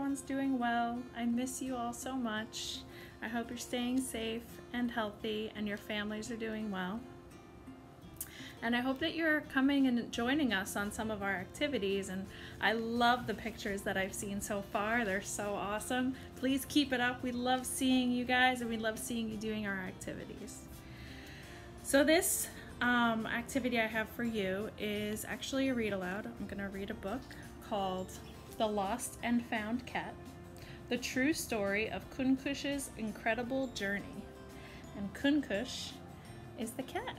everyone's doing well. I miss you all so much. I hope you're staying safe and healthy and your families are doing well. And I hope that you're coming and joining us on some of our activities. And I love the pictures that I've seen so far. They're so awesome. Please keep it up. We love seeing you guys and we love seeing you doing our activities. So this activity I have for you is actually a read aloud. I'm going to read a book called The Lost and Found Cat, the true story of Kunkush's incredible journey. And Kunkush is the cat.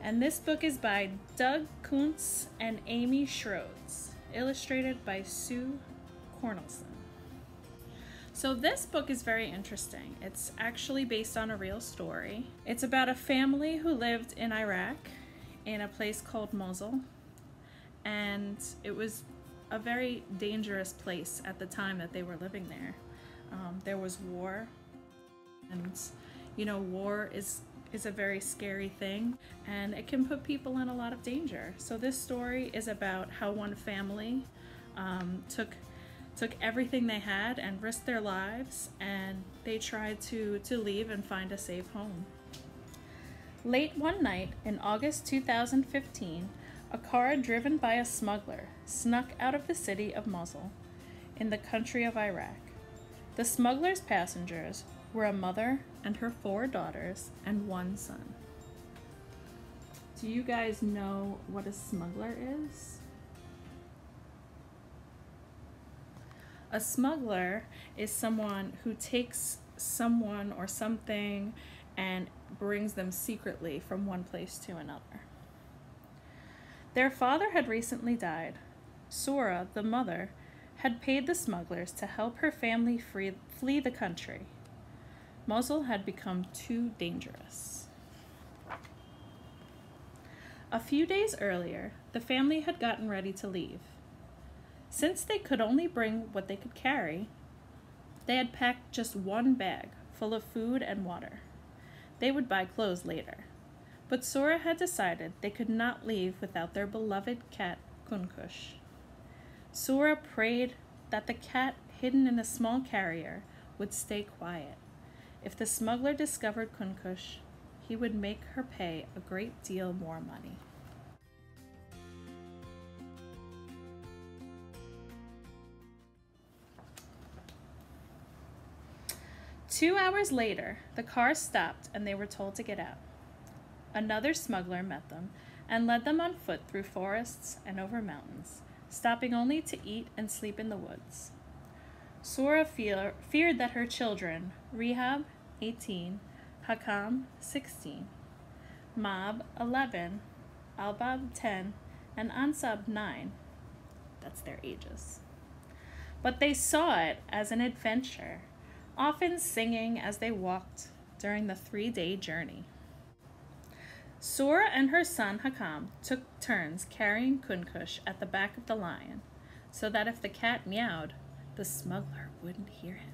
And this book is by Doug Kuntz and Amy Shrodes, illustrated by Sue Cornelson. So this book is very interesting. It's actually based on a real story. It's about a family who lived in Iraq in a place called Mosul. And it was a very dangerous place at the time that they were living there. There was war, and you know, war is a very scary thing, and it can put people in a lot of danger. So this story is about how one family took everything they had and risked their lives, and they tried to leave and find a safe home. Late one night in August 2015, a car driven by a smuggler snuck out of the city of Mosul in the country of Iraq. The smuggler's passengers were a mother and her 4 daughters and 1 son. Do you guys know what a smuggler is? A smuggler is someone who takes someone or something and brings them secretly from one place to another. Their father had recently died. Sora, the mother, had paid the smugglers to help her family flee the country. Mosul had become too dangerous. A few days earlier, the family had gotten ready to leave. Since they could only bring what they could carry, they had packed just 1 bag full of food and water. They would buy clothes later. But Sora had decided they could not leave without their beloved cat, Kunkush. Sora prayed that the cat hidden in a small carrier would stay quiet. If the smuggler discovered Kunkush, he would make her pay a great deal more money. Two hours later, the car stopped and they were told to get out. Another smuggler met them and led them on foot through forests and over mountains, stopping only to eat and sleep in the woods. Sora feared that her children, Rehab, 18, Hakam, 16, Mab, 11, Albab, 10, and Ansab, 9, that's their ages. But they saw it as an adventure, often singing as they walked during the 3-day journey. Sora and her son Hakam took turns carrying Kunkush at the back of the lion, so that if the cat meowed, the smuggler wouldn't hear him.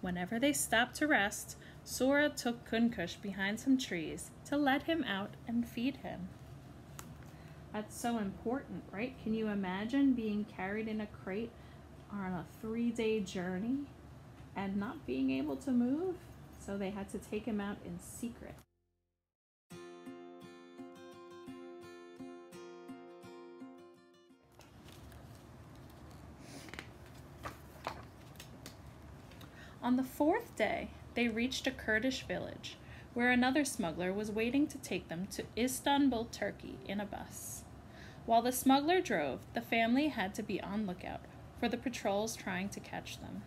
Whenever they stopped to rest, Sora took Kunkush behind some trees to let him out and feed him. That's so important, right? Can you imagine being carried in a crate on a 3-day journey and not being able to move? So they had to take him out in secret. On the 4th day, they reached a Kurdish village where another smuggler was waiting to take them to Istanbul, Turkey in a bus. While the smuggler drove, the family had to be on lookout for the patrols trying to catch them.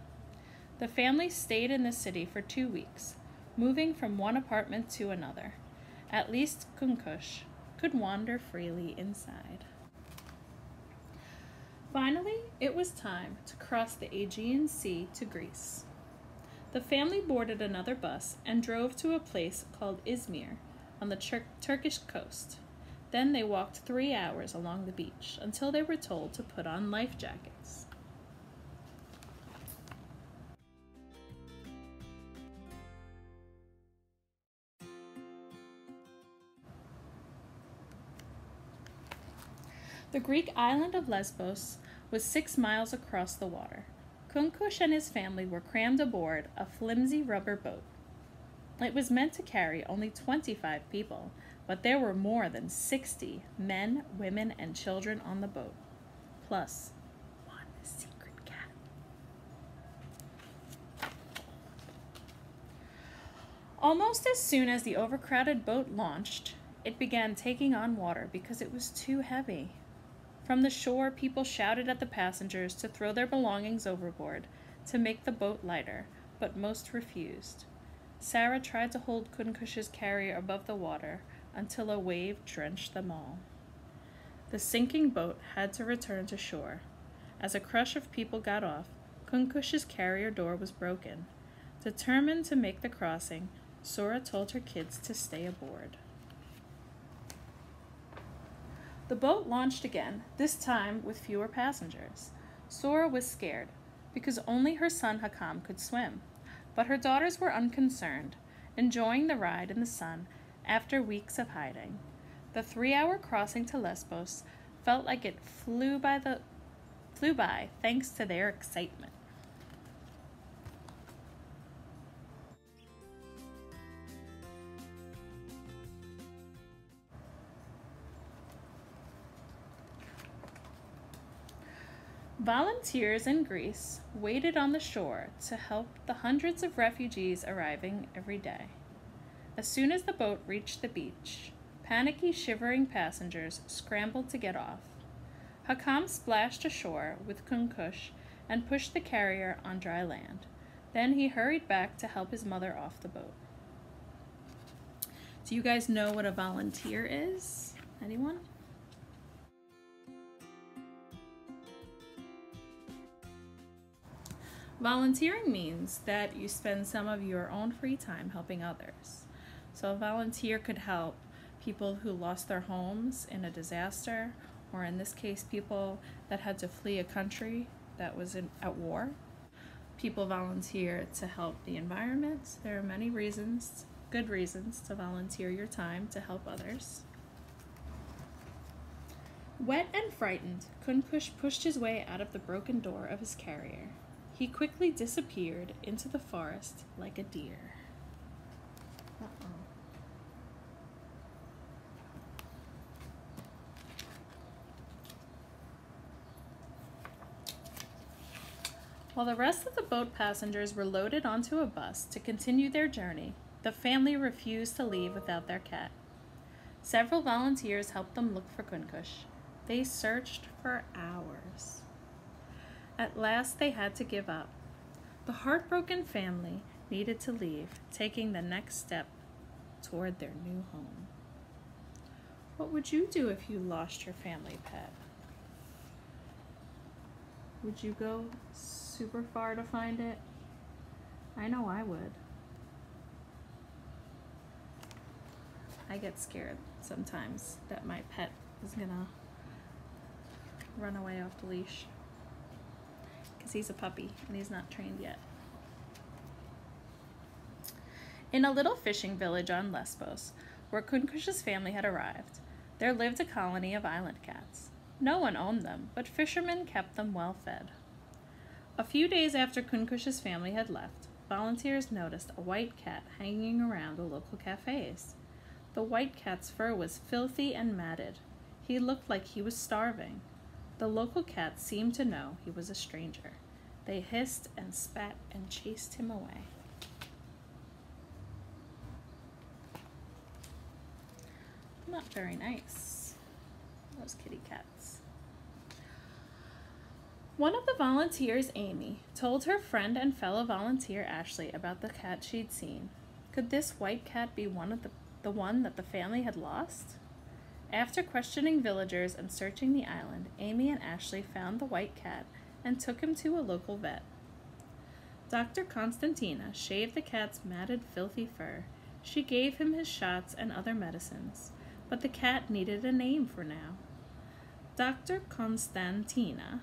The family stayed in the city for 2 weeks, moving from one apartment to another. At least Kunkush could wander freely inside. Finally, it was time to cross the Aegean Sea to Greece. The family boarded another bus and drove to a place called Izmir on the Turkish coast. Then they walked 3 hours along the beach until they were told to put on life jackets. The Greek island of Lesbos was 6 miles across the water. Kuntz and his family were crammed aboard a flimsy rubber boat. It was meant to carry only 25 people, but there were more than 60 men, women, and children on the boat, plus one secret cat. Almost as soon as the overcrowded boat launched, it began taking on water because it was too heavy. From the shore, people shouted at the passengers to throw their belongings overboard to make the boat lighter, but most refused. Sarah tried to hold Kuntz's carrier above the water until a wave drenched them all. The sinking boat had to return to shore. As a crush of people got off, Kuntz's carrier door was broken. Determined to make the crossing, Sora told her kids to stay aboard. The boat launched again, this time with fewer passengers. Sora was scared, because only her son Hakam could swim, but her daughters were unconcerned, enjoying the ride in the sun after weeks of hiding. The 3-hour crossing to Lesbos felt like it flew by thanks to their excitement. Volunteers in Greece waited on the shore to help the hundreds of refugees arriving every day. As soon as the boat reached the beach, panicky, shivering passengers scrambled to get off. Hakam splashed ashore with Kuntz and pushed the carrier on dry land. Then he hurried back to help his mother off the boat. Do you guys know what a volunteer is? Anyone? Volunteering means that you spend some of your own free time helping others. So a volunteer could help people who lost their homes in a disaster, or in this case, people that had to flee a country that was at war. People volunteer to help the environment. There are many reasons, good reasons, to volunteer your time to help others. Wet and frightened, Kuntz pushed his way out of the broken door of his carrier. He quickly disappeared into the forest like a deer. While the rest of the boat passengers were loaded onto a bus to continue their journey, the family refused to leave without their cat. Several volunteers helped them look for Kuntz. They searched for hours. At last they had to give up. The heartbroken family needed to leave, taking the next step toward their new home. What would you do if you lost your family pet? Would you go super far to find it? I know I would. I get scared sometimes that my pet is gonna run away off the leash, because he's a puppy and he's not trained yet. In a little fishing village on Lesbos, where Kuntz's family had arrived, there lived a colony of island cats. No one owned them, but fishermen kept them well fed. A few days after Kuntz's family had left, volunteers noticed a white cat hanging around the local cafes. The white cat's fur was filthy and matted. He looked like he was starving. The local cats seemed to know he was a stranger. They hissed and spat and chased him away. Not very nice, those kitty cats. One of the volunteers, Amy, told her friend and fellow volunteer Ashley about the cat she'd seen. Could this white cat be the one that the family had lost? After questioning villagers and searching the island, Amy and Ashley found the white cat and took him to a local vet. Dr. Constantina shaved the cat's matted, filthy fur. She gave him his shots and other medicines, but the cat needed a name for now. Dr. Constantina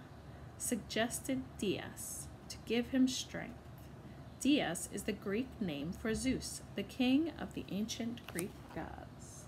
suggested Dias to give him strength. Dias is the Greek name for Zeus, the king of the ancient Greek gods.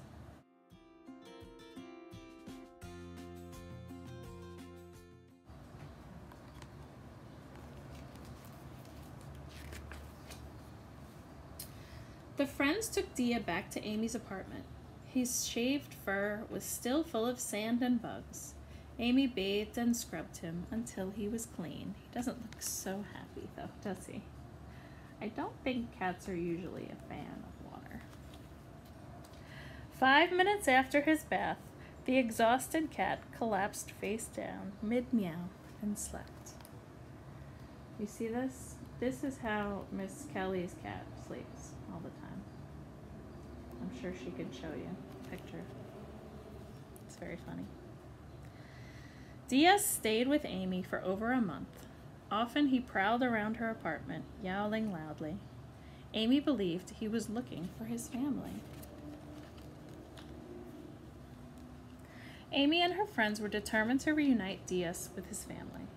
The friends took Dia back to Amy's apartment. His shaved fur was still full of sand and bugs. Amy bathed and scrubbed him until he was clean. He doesn't look so happy though, does he? I don't think cats are usually a fan of water. 5 minutes after his bath, the exhausted cat collapsed face down, mid-meow, and slept. You see this? This is how Miss Kelly's cat sleeps all the time. I'm sure she could show you a picture. It's very funny. Diaz stayed with Amy for over a month. Often he prowled around her apartment, yowling loudly. Amy believed he was looking for his family. Amy and her friends were determined to reunite Diaz with his family.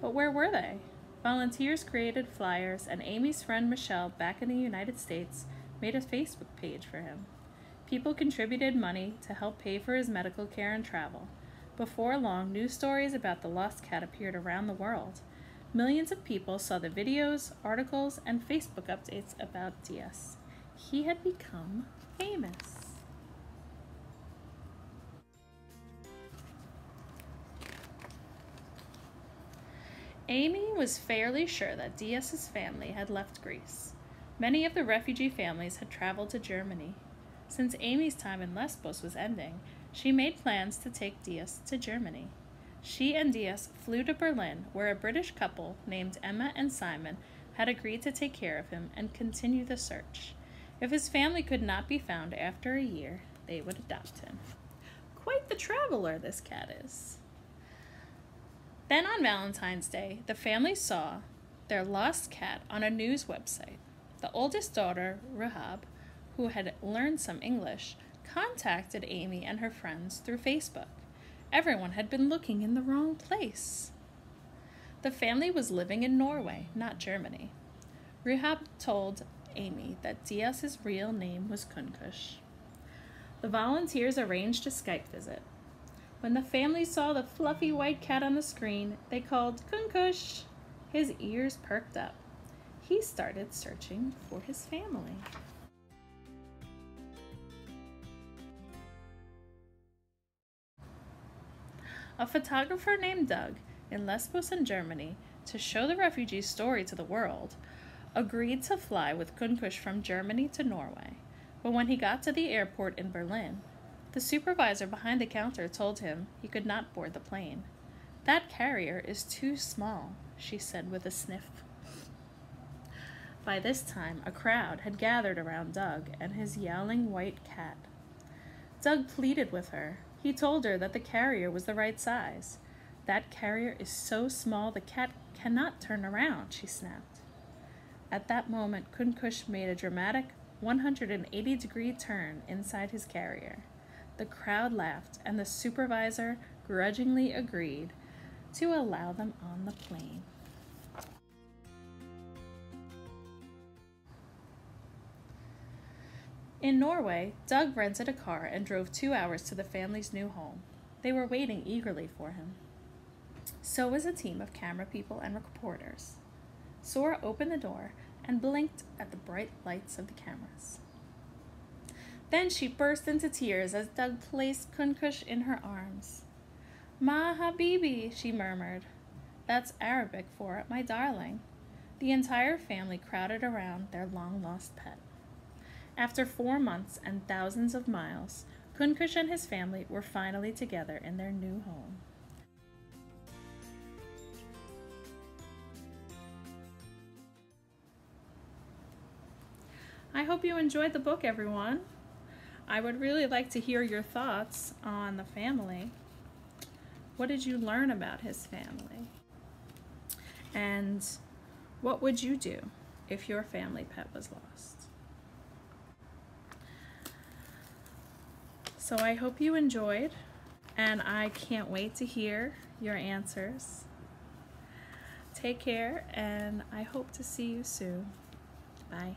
But where were they? Volunteers created flyers, and Amy's friend Michelle, back in the United States, made a Facebook page for him. People contributed money to help pay for his medical care and travel. Before long, news stories about the lost cat appeared around the world. Millions of people saw the videos, articles, and Facebook updates about Diaz. He had become famous. Amy was fairly sure that Diaz's family had left Greece. Many of the refugee families had traveled to Germany. Since Amy's time in Lesbos was ending, she made plans to take Diaz to Germany. She and Diaz flew to Berlin, where a British couple named Emma and Simon had agreed to take care of him and continue the search. If his family could not be found after a year, they would adopt him. Quite the traveler this cat is. Then on Valentine's Day, the family saw their lost cat on a news website. The oldest daughter, Rahab, who had learned some English, contacted Amy and her friends through Facebook. Everyone had been looking in the wrong place. The family was living in Norway, not Germany. Rahab told Amy that Diaz's real name was Kuntz. The volunteers arranged a Skype visit. When the family saw the fluffy white cat on the screen, they called Kuntz. His ears perked up. He started searching for his family. A photographer named Doug, in Lesbos in Germany, to show the refugees' story to the world, agreed to fly with Kuntz from Germany to Norway. But when he got to the airport in Berlin, the supervisor behind the counter told him he could not board the plane. "That carrier is too small," she said with a sniff. By this time, a crowd had gathered around Doug and his yowling white cat. Doug pleaded with her. He told her that the carrier was the right size. "That carrier is so small the cat cannot turn around," she snapped. At that moment, Kuntz made a dramatic 180-degree turn inside his carrier. The crowd laughed, and the supervisor grudgingly agreed to allow them on the plane. In Norway, Doug rented a car and drove 2 hours to the family's new home. They were waiting eagerly for him. So was a team of camera people and reporters. Sora opened the door and blinked at the bright lights of the cameras. Then she burst into tears as Doug placed Kuntz in her arms. "Ma habibi," she murmured. That's Arabic for "my darling." The entire family crowded around their long-lost pet. After 4 months and thousands of miles, Kuntz and his family were finally together in their new home. I hope you enjoyed the book, everyone. I would really like to hear your thoughts on the family. What did you learn about his family? And what would you do if your family pet was lost? So I hope you enjoyed, and I can't wait to hear your answers. Take care, and I hope to see you soon. Bye.